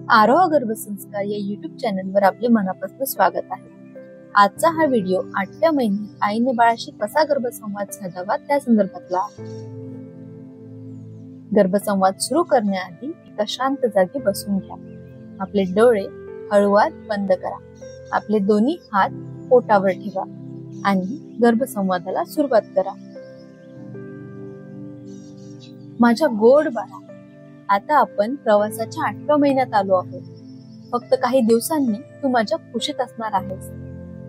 आरोह गर्भसंस्कार या YouTube चॅनलवर आपले मनापासून स्वागत आहे। आजचा हा व्हिडिओ 8व्या महिन्यात आईने बाळाशी कसा गर्भसंवाद साधावा त्या संदर्भातला आहे। गर्भसंवाद सुरू करण्याआधी एका शांत जागी बसून घ्या। आपले डोळे हळूवार बंद करा। आपले दोन्ही हात पोटावर ठेवा आणि गर्भसंवादाला सुरुवात करा। माझ्या गोड बाळा, आता आपण प्रवासाच्या 8व्या महिन्यात आलो आहोत। फक्त काही दिवसांनी तू माझ्या कुशीत असणार आहेस।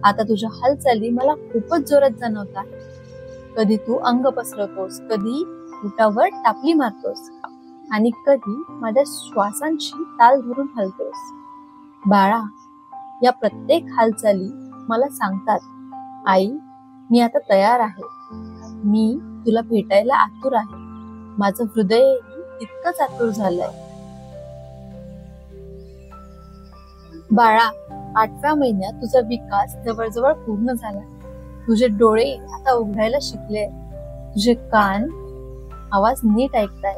आता तुझ्या हालचाली मला खूपच जोरात जाणवत आहेत। कधी तू अंग पसरवतोस, कधी पोटावर टापली मारतोस आणि कधी माझ्या श्वासांची ताल धरून हलतोस। बाळा, या प्रत्येक हालचाली मला सांगतात, आई, मी आता तयार आहे। मी तुला भेटायला आतुर आहे। माझं हृदय इतकंच आतुर झालंय। बाळा, 8व्या महिन्यात तुझा विकास जवळजवळ पूर्ण झाला। तुझे डोळे आता उघडायला शिकले। तुझे कान आवाज नीट ऐकताय।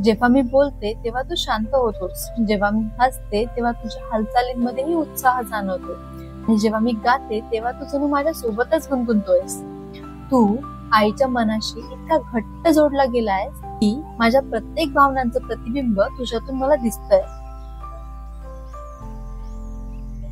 जेव्हा मी बोलते तेव्हा तू शांत होतोस। जेव्हा मी हसते तेव्हा तुझ्या हालचालींमध्येही उत्साह जाणवतो आणि जेव्हा मी गाते तेव्हा तू जणू माझ्या सोबतच गुणगुणतोयस। तू आईच्या मनाशी इतका घट्ट जोडला गेलायस की माझ्या प्रत्येक भावनांचं प्रतिबिंब तुझ्यातून मला दिसतंय।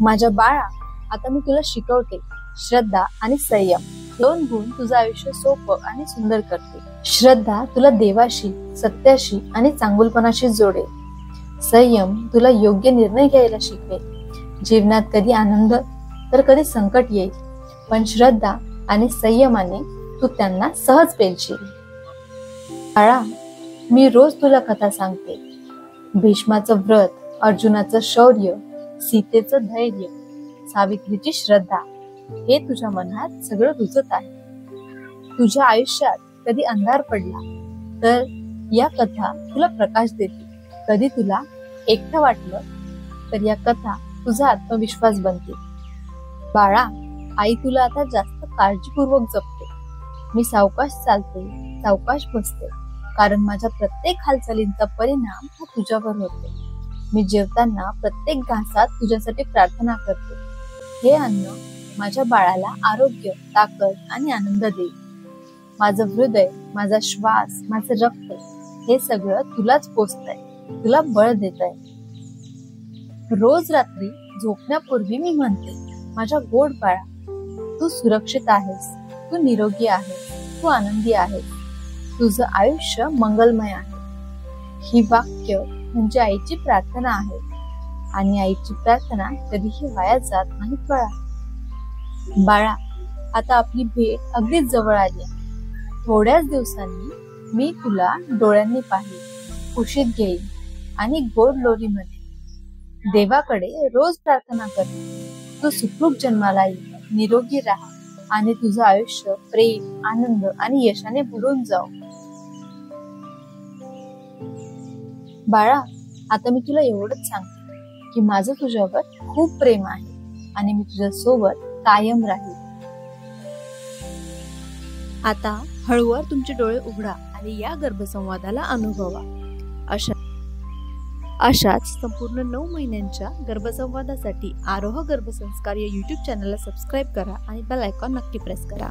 माझ्या बाळा, आता मी तुला शिकवते, श्रद्धा आणि संयम 2 गुण तुझं आयुष्य सोपं आणि सुंदर करते। श्रद्धा तुला देवाशी, सत्याशी आणि चांगुलपणाशी जोडेल। संयम तुला योग्य निर्णय घ्यायला शिकवेल। जीवनात कधी आनंद तर कधी संकट येईल, पण श्रद्धा आणि संयमाने तू त्यांना सहज पेलशील। बाळा, मी रोज तुला कथा सांगते। भीष्माचं व्रत, अर्जुनाचं शौर्य, सीतेचं धैर्य, सावित्रीची श्रद्धा, हे तुझ्या मनात सगळं रुजत आहे। तुझ्या आयुष्यात कधी अंधार पडला तर या कथा तुला प्रकाश देतील। कधी तुला एकटं वाटलं तर या कथा तुझा आत्मविश्वास बनतील। बाळा, आई तुला आता जास्त काळजीपूर्वक जपते। मी सावकाश चालते, सावकाश बसते, कारण माझ्या प्रत्येक हालचालींचा परिणाम हा तुझ्यावर होतो। मी जेवताना प्रत्येक घासात तुझ्यासाठी प्रार्थना करते। हे अन्न माझ्या बाळाला आरोग्य, ताकद आणि आनंद देईल। माझं हृदय, माझा श्वास, माझं रक्त, हे सगळं तुलाच पोचतंय, तुला बळ देतंय। रोज रात्री झोपण्यापूर्वी मी म्हणते, माझ्या गोड बाळा, तू सुरक्षित आहेस, तू निरोगी आहेस, तू आनंदी आहेस, तुझं आयुष्य मंगलमय आहे। ही वाक्य म्हणजे आईची प्रार्थना आहे आणि आईची प्रार्थना कधीही वाया जात नाही बाळा। बाळा, आता आपली भेट अगदीच जवळ आली आहे। थोड्याच दिवसांनी मी तुला डोळ्यांनी पाहील, कुशीत घेईन आणि गोड लोरी म्हणेन। देवाकडे रोज प्रार्थना कर, तू सुखरूप जन्माला ये, निरोगी राहा आणि तुझं आयुष्य प्रेम, आनंद आणि यशाने भरून जाओ। बाळा, आता मी तुला एवढंच सांगते की माझं तुझ्यावर खूप प्रेम आहे आणि मी तुझ्या सोबत कायम राहील। आता हळूवार तुमचे डोळे उघडा आणि या गर्भसंवादाला अनुभवा। अशाच संपूर्ण 9 महिन्यांच्या गर्भसंवादासाठी आरोह गर्भसंस्कार या YouTube चॅनलला सबस्क्राईब करा आणि बेल आयकॉन नक्की प्रेस करा।